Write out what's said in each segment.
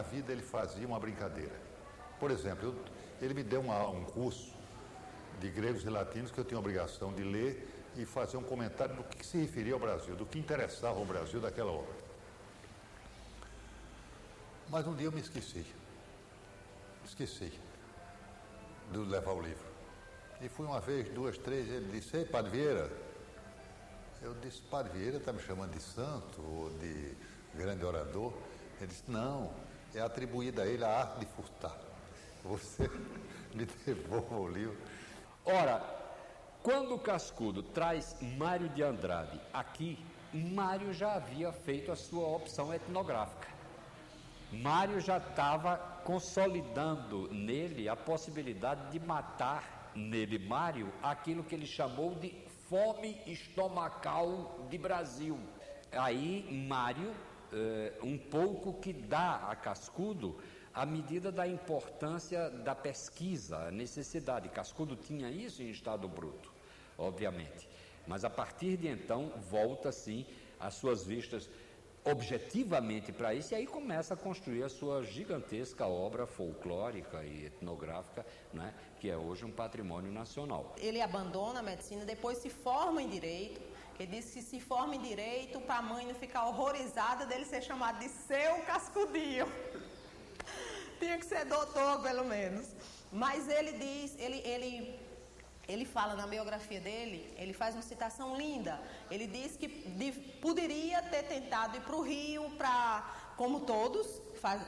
vida ele fazia uma brincadeira. Por exemplo, ele me deu um curso de gregos e latinos que eu tinha a obrigação de ler e fazer um comentário do que se referia ao Brasil, do que interessava ao Brasil daquela obra. Mas um dia eu me esqueci de levar o livro. E fui uma vez, duas, três, ele disse: ei, Padre Vieira. Eu disse: Padre Vieira está me chamando de santo ou de grande orador? Ele disse: não, é atribuída a ele a arte de furtar. Você me devolva o livro. Ora, quando o Cascudo traz Mário de Andrade aqui, Mário já havia feito a sua opção etnográfica. Mário já estava consolidando nele a possibilidade de matar nele, Mário, aquilo que ele chamou de fome estomacal de Brasil. Aí Mário, um pouco que dá a Cascudo à medida da importância da pesquisa, a necessidade. Cascudo tinha isso em estado bruto, obviamente, mas a partir de então volta sim as suas vistas objetivamente para isso, e aí começa a construir a sua gigantesca obra folclórica e etnográfica, né, que é hoje um patrimônio nacional. Ele abandona a medicina, depois se forma em Direito, que diz que se forma em Direito para a mãe não ficar horrorizada dele ser chamado de seu Cascudinho. Tinha que ser doutor, pelo menos. Mas ele diz, ele fala na biografia dele, ele faz uma citação linda. Ele diz que poderia ter tentado ir para o Rio, como todos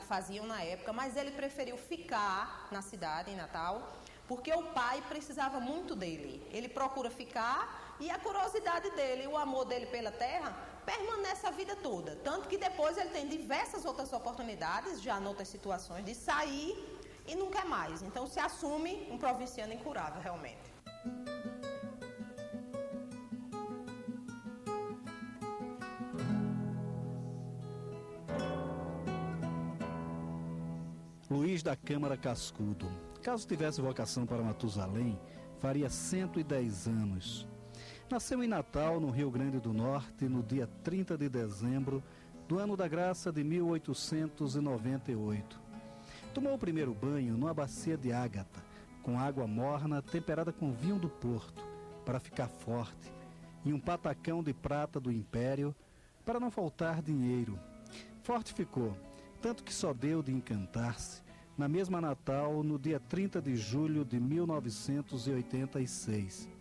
faziam na época, mas ele preferiu ficar na cidade, em Natal, porque o pai precisava muito dele. Ele procura ficar e a curiosidade dele, o amor dele pela terra, permanece a vida toda. Tanto que depois ele tem diversas outras oportunidades, já em outras situações, de sair e não quer mais. Então se assume um provinciano incurável, realmente. Luiz da Câmara Cascudo. Caso tivesse vocação para Matusalém, faria 110 anos. Nasceu em Natal, no Rio Grande do Norte, no dia 30 de dezembro do ano da graça de 1898. Tomou o primeiro banho numa bacia de ágata, com água morna temperada com vinho do Porto, para ficar forte, e um patacão de prata do Império, para não faltar dinheiro. Forte ficou, tanto que só deu de encantar-se na mesma Natal, no dia 30 de julho de 1986.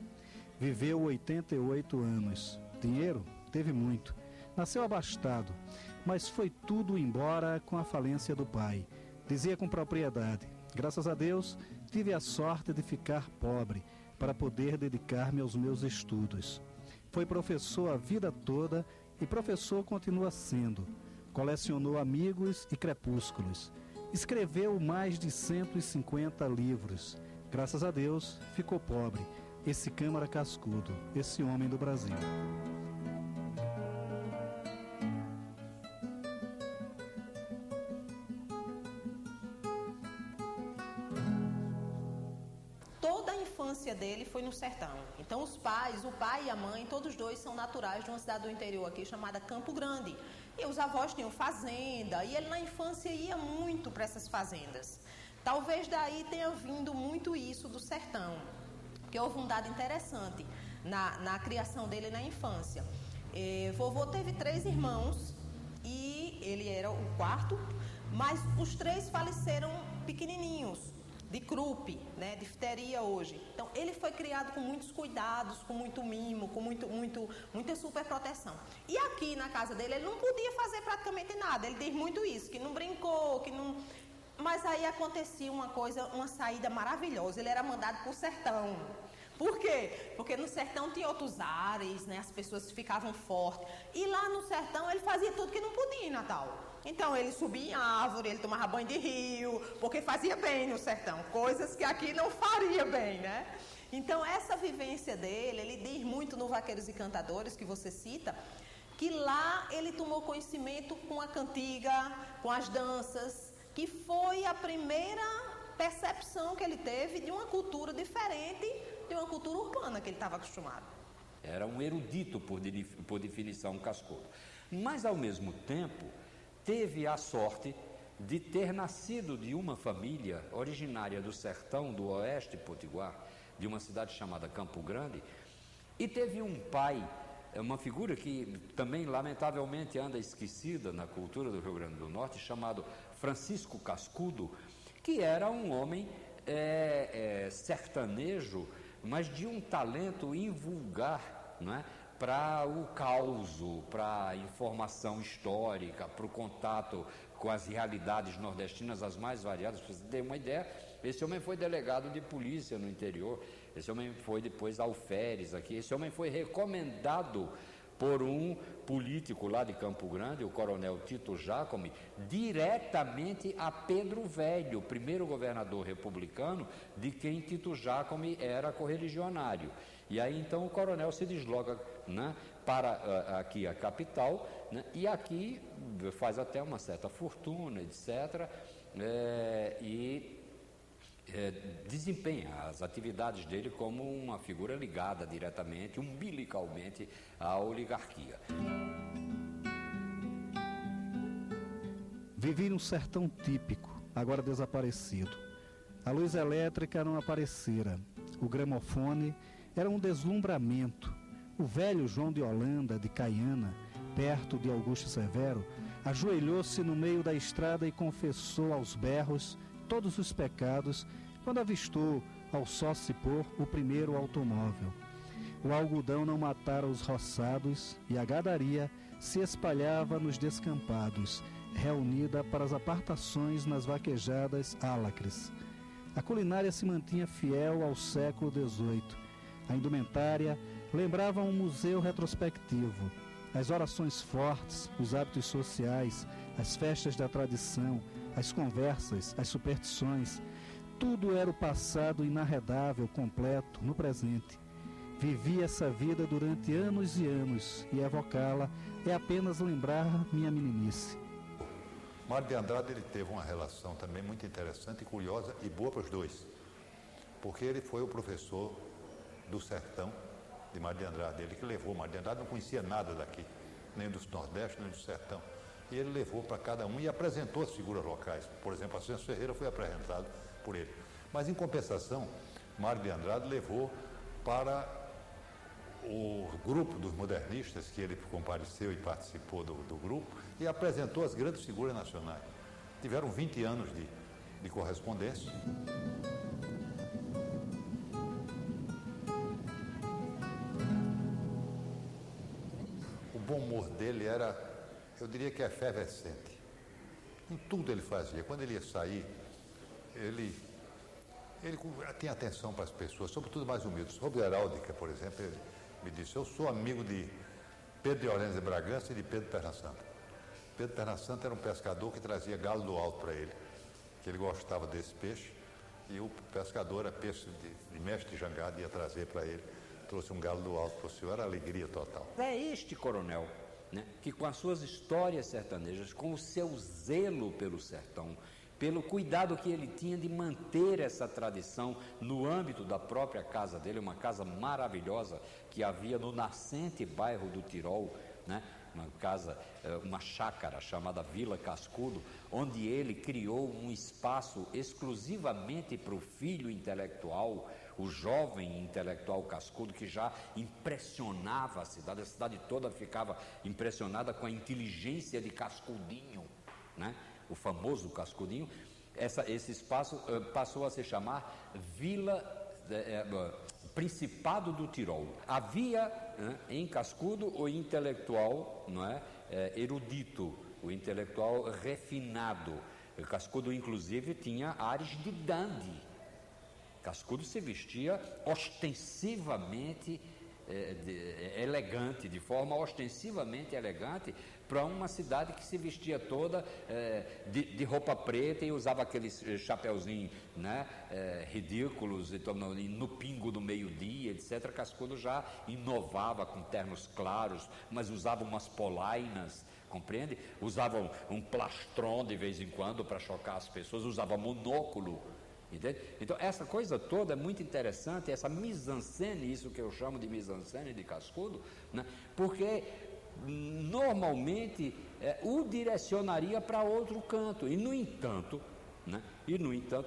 Viveu 88 anos. Dinheiro? Teve muito. Nasceu abastado, mas foi tudo embora com a falência do pai. Dizia com propriedade: graças a Deus, tive a sorte de ficar pobre para poder dedicar-me aos meus estudos. Foi professor a vida toda e professor continua sendo. Colecionou amigos e crepúsculos. Escreveu mais de 150 livros. Graças a Deus, ficou pobre. Esse Câmara Cascudo, esse homem do Brasil. Toda a infância dele foi no sertão. Então o pai e a mãe, todos dois são naturais de uma cidade do interior aqui chamada Campo Grande. E os avós tinham fazenda, e ele na infância ia muito para essas fazendas. Talvez daí tenha vindo muito isso do sertão, porque houve um dado interessante na criação dele na infância. Vovô teve 3 irmãos, e ele era o quarto, mas os 3 faleceram pequenininhos, de croup, né, difteria hoje. Então ele foi criado com muitos cuidados, com muito mimo, com muita superproteção. E aqui na casa dele ele não podia fazer praticamente nada. Ele diz muito isso, que não brincou, que não... Mas aí acontecia uma saída maravilhosa. Ele era mandado para o sertão. Por quê? Porque no sertão tinha outros ares, né? As pessoas ficavam fortes. E lá no sertão ele fazia tudo que não podia em Natal. Então ele subia em árvore, ele tomava banho de rio, porque fazia bem no sertão. Coisas que aqui não faria bem, né? Então essa vivência dele, ele diz muito no Vaqueiros e Cantadores, que você cita, que lá ele tomou conhecimento com a cantiga, com as danças, que foi a primeira percepção que ele teve de uma cultura diferente de uma cultura urbana que ele estava acostumado. Era um erudito, por definição, Cascudo. Mas, ao mesmo tempo, teve a sorte de ter nascido de uma família originária do sertão do oeste potiguar, de uma cidade chamada Campo Grande, e teve um pai, uma figura que também lamentavelmente anda esquecida na cultura do Rio Grande do Norte, chamado Francisco Cascudo, que era um homem sertanejo, mas de um talento invulgar, não é? Para o causo, para a informação histórica, para o contato com as realidades nordestinas as mais variadas. Para você ter uma ideia, esse homem foi delegado de polícia no interior, esse homem foi depois alferes aqui, esse homem foi recomendado por um político lá de Campo Grande, o coronel Tito Jacome, diretamente a Pedro Velho, primeiro governador republicano, de quem Tito Jacome era correligionário. E aí então o coronel se desloca, né, para aqui a capital, né, e aqui faz até uma certa fortuna, etc., desempenha as atividades dele como uma figura ligada diretamente, umbilicalmente, à oligarquia. Vivi num sertão típico, agora desaparecido. A luz elétrica não aparecera. O gramofone era um deslumbramento. O velho João de Holanda, de Caiana, perto de Augusto Severo, ajoelhou-se no meio da estrada e confessou aos berros todos os pecados quando avistou, ao só se pôr, o primeiro automóvel. O algodão não matara os roçados e a gadaria se espalhava nos descampados, reunida para as apartações nas vaquejadas álacres. A culinária se mantinha fiel ao século XVIII. A indumentária lembrava um museu retrospectivo. As orações fortes, os hábitos sociais, as festas da tradição, as conversas, as superstições, tudo era o passado inarredável, completo, no presente. Vivi essa vida durante anos e anos, e evocá-la é apenas lembrar minha meninice. Mário de Andrade, ele teve uma relação também muito interessante e curiosa e boa para os dois, porque ele foi o professor do sertão de Mário de Andrade, ele que levou. Mário de Andrade não conhecia nada daqui, nem do Nordeste, nem do sertão, e ele levou para cada um e apresentou as figuras locais. Por exemplo, Ascenso Ferreira foi apresentado por ele, mas em compensação, Mário de Andrade levou para o grupo dos modernistas, que ele compareceu e participou do grupo, e apresentou as grandes figuras nacionais. Tiveram 20 anos de correspondência. O bom humor dele era, eu diria que efervescente. Em tudo ele fazia. Quando ele ia sair, ele tinha atenção para as pessoas, sobretudo mais humildes. Sobre Heráldica, por exemplo, ele me disse: eu sou amigo de Pedro de Orleans de Bragança e de Pedro Perna Santa. Pedro Perna Santa era um pescador que trazia galo do alto para ele, que ele gostava desse peixe, e o pescador era peixe de mestre de jangada, ia trazer para ele. Trouxe um galo do alto para o senhor, era alegria total. É este coronel, né, que com as suas histórias sertanejas, com o seu zelo pelo sertão, pelo cuidado que ele tinha de manter essa tradição no âmbito da própria casa dele, uma casa maravilhosa que havia no nascente bairro do Tirol, né? Uma casa, uma chácara chamada Vila Cascudo, onde ele criou um espaço exclusivamente para o filho intelectual, o jovem intelectual Cascudo, que já impressionava a cidade toda ficava impressionada com a inteligência de Cascudinho, né? O famoso Cascudinho. Esse espaço passou a se chamar Principado do Tirol. Havia, né, em Cascudo o intelectual, não é, erudito, o intelectual refinado. Cascudo, inclusive, tinha ares de dandy. Cascudo se vestia ostensivamente elegante, de forma ostensivamente elegante, para uma cidade que se vestia toda de roupa preta e usava aqueles chapeuzinhos, né, ridículos, então, no pingo do meio-dia, etc. Cascudo já inovava com ternos claros, mas usava umas polainas, compreende? Usavam um plastron de vez em quando para chocar as pessoas, usava monóculo. Entende? Então essa coisa toda é muito interessante, essa mise-en-scène, isso que eu chamo de mise-en-scène de Cascudo, né? Porque normalmente o direcionaria para outro canto. E, no entanto,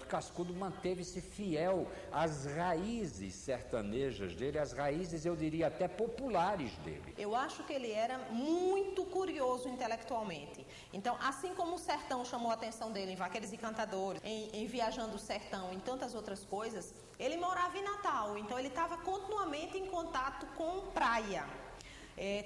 Cascudo manteve-se fiel às raízes sertanejas dele, às raízes, eu diria, até populares dele. Eu acho que ele era muito curioso intelectualmente. Então, assim como o sertão chamou a atenção dele em Vaqueiros e Cantadores, em Viajando o Sertão, em tantas outras coisas, ele morava em Natal, então ele estava continuamente em contato com praia.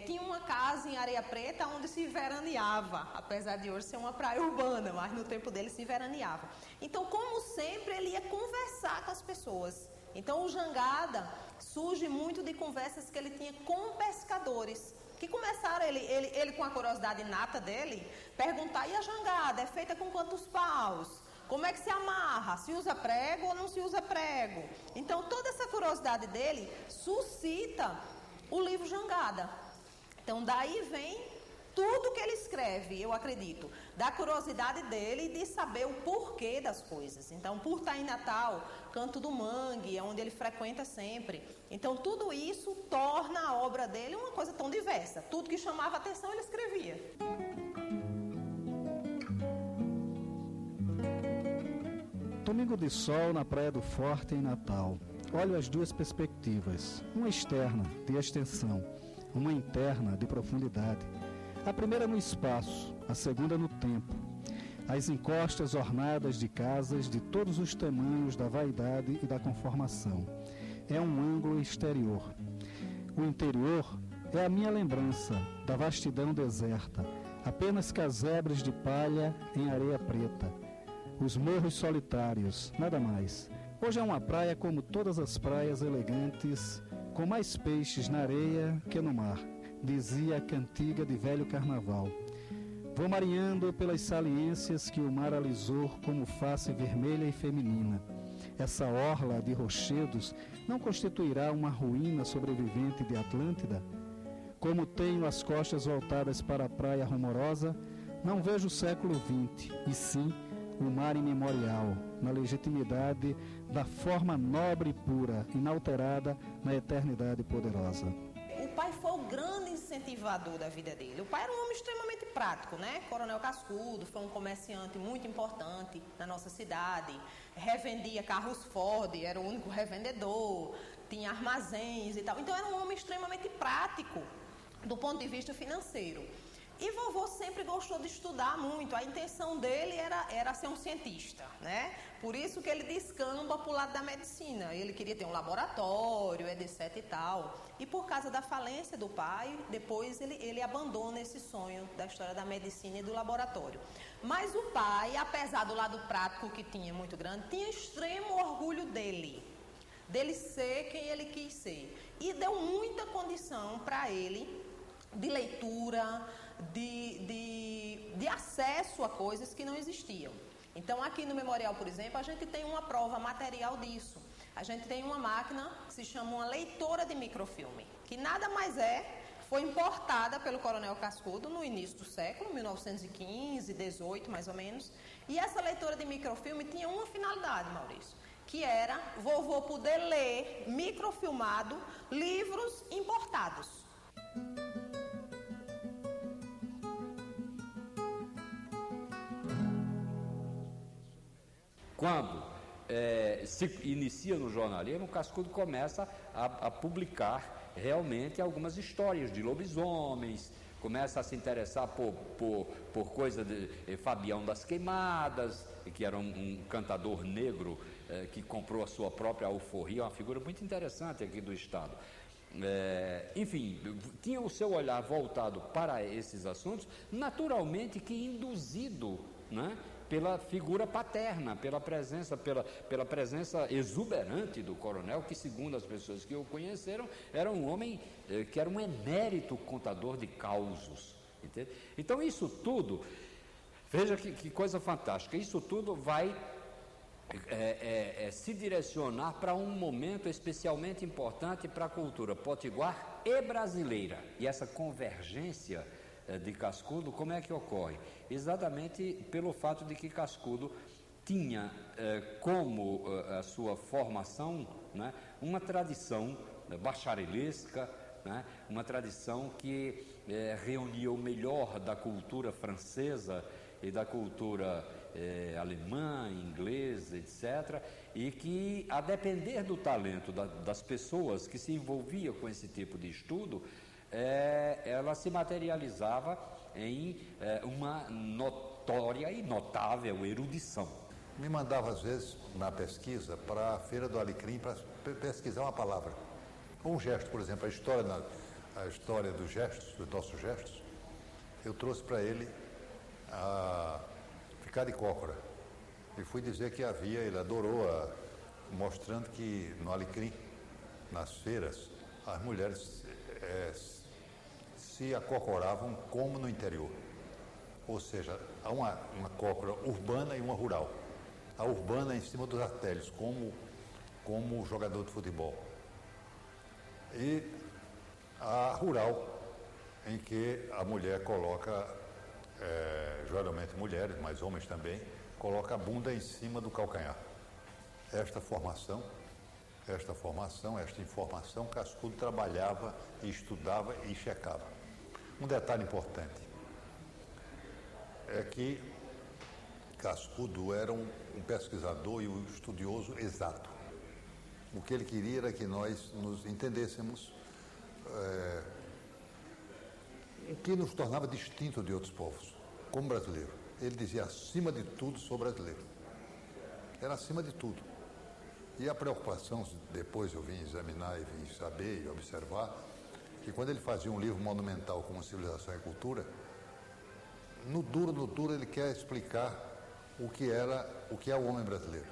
Tinha uma casa em Areia Preta onde se veraneava, apesar de hoje ser uma praia urbana, mas no tempo dele se veraneava. Então, como sempre, ele ia conversar com as pessoas. Então, o Jangada surge muito de conversas que ele tinha com pescadores, que começaram, ele com a curiosidade inata dele, perguntar: e a jangada é feita com quantos paus? Como é que se amarra? Se usa prego ou não se usa prego? Então, toda essa curiosidade dele suscita o livro Jangada. Então, daí vem tudo que ele escreve, eu acredito, da curiosidade dele de saber o porquê das coisas. Então, por estar em Natal, Canto do Mangue, é onde ele frequenta sempre. Então, tudo isso torna a obra dele uma coisa tão diversa. Tudo que chamava atenção, ele escrevia. Domingo de sol na Praia do Forte, em Natal. Olho as duas perspectivas, uma externa, de extensão, uma interna, de profundidade. A primeira no espaço, a segunda no tempo. As encostas ornadas de casas de todos os tamanhos da vaidade e da conformação. É um ângulo exterior. O interior é a minha lembrança da vastidão deserta, apenas casebres de palha em areia preta. Os morros solitários, nada mais. Hoje é uma praia como todas as praias elegantes, com mais peixes na areia que no mar, dizia a cantiga de velho carnaval. Vou marinhando pelas saliências que o mar alisou como face vermelha e feminina. Essa orla de rochedos não constituirá uma ruína sobrevivente de Atlântida? Como tenho as costas voltadas para a praia rumorosa, não vejo o século XX, e sim o mar imemorial, na legitimidade da forma nobre e pura, inalterada na eternidade poderosa. O pai foi o grande incentivador da vida dele. O pai era um homem extremamente prático, né? Coronel Cascudo foi um comerciante muito importante na nossa cidade, revendia carros Ford, era o único revendedor, tinha armazéns e tal. Então era um homem extremamente prático do ponto de vista financeiro. E vovô sempre gostou de estudar muito, a intenção dele era ser um cientista, né? Por isso que ele descamba para o lado da medicina, ele queria ter um laboratório, etc e tal. E por causa da falência do pai, depois ele abandona esse sonho da história da medicina e do laboratório. Mas o pai, apesar do lado prático que tinha muito grande, tinha extremo orgulho dele ser quem ele quis ser. E deu muita condição para ele de leitura, de acesso a coisas que não existiam. Então, aqui no Memorial, por exemplo, a gente tem uma prova material disso. A gente tem uma máquina que se chama uma leitora de microfilme, que nada mais foi importada pelo Coronel Cascudo no início do século, 1915, 18 mais ou menos. E essa leitora de microfilme tinha uma finalidade, Maurício, que era vovô poder ler, microfilmado, livros importados. Quando se inicia no jornalismo, o Cascudo começa a publicar realmente algumas histórias de lobisomens, começa a se interessar por coisa de Fabião das Queimadas, que era um cantador negro que comprou a sua própria alforria, uma figura muito interessante aqui do estado. Enfim, tinha o seu olhar voltado para esses assuntos, naturalmente que induzido, né, pela figura paterna, pela presença exuberante do coronel, que, segundo as pessoas que o conheceram, era um homem que era um emérito contador de causos. Entende? Então, isso tudo, veja que coisa fantástica, isso tudo vai se direcionar para um momento especialmente importante para a cultura potiguar e brasileira. E essa convergência de Cascudo, como é que ocorre? Exatamente pelo fato de que Cascudo tinha como a sua formação, né, uma tradição bacharelesca, né, uma tradição que reunia o melhor da cultura francesa e da cultura alemã, inglesa, etc., e que, a depender do talento das pessoas que se envolviam com esse tipo de estudo, ela se materializava em uma notória e notável erudição. Me mandava, às vezes, na pesquisa, para a Feira do Alecrim, para pesquisar uma palavra. Um gesto, por exemplo, a história dos gestos, dos nossos gestos, eu trouxe para ele ficar de cócora. E fui dizer que havia, ele adorou, mostrando que no Alecrim, nas feiras, as mulheres se acocoravam como no interior. Ou seja, há uma cócora urbana e uma rural. A urbana em cima dos artélios, como jogador de futebol. E a rural, em que a mulher coloca, geralmente mulheres, mas homens também, coloca a bunda em cima do calcanhar. Esta informação, Cascudo trabalhava, estudava e checava. Um detalhe importante é que Cascudo era um pesquisador e um estudioso exato. O que ele queria era que nós nos entendêssemos, o que nos tornava distinto de outros povos, como brasileiro. Ele dizia, acima de tudo, sou brasileiro. Era acima de tudo. E a preocupação, depois eu vim examinar e vim saber e observar, que quando ele fazia um livro monumental como Civilização e Cultura, no duro, ele quer explicar o que é o homem brasileiro.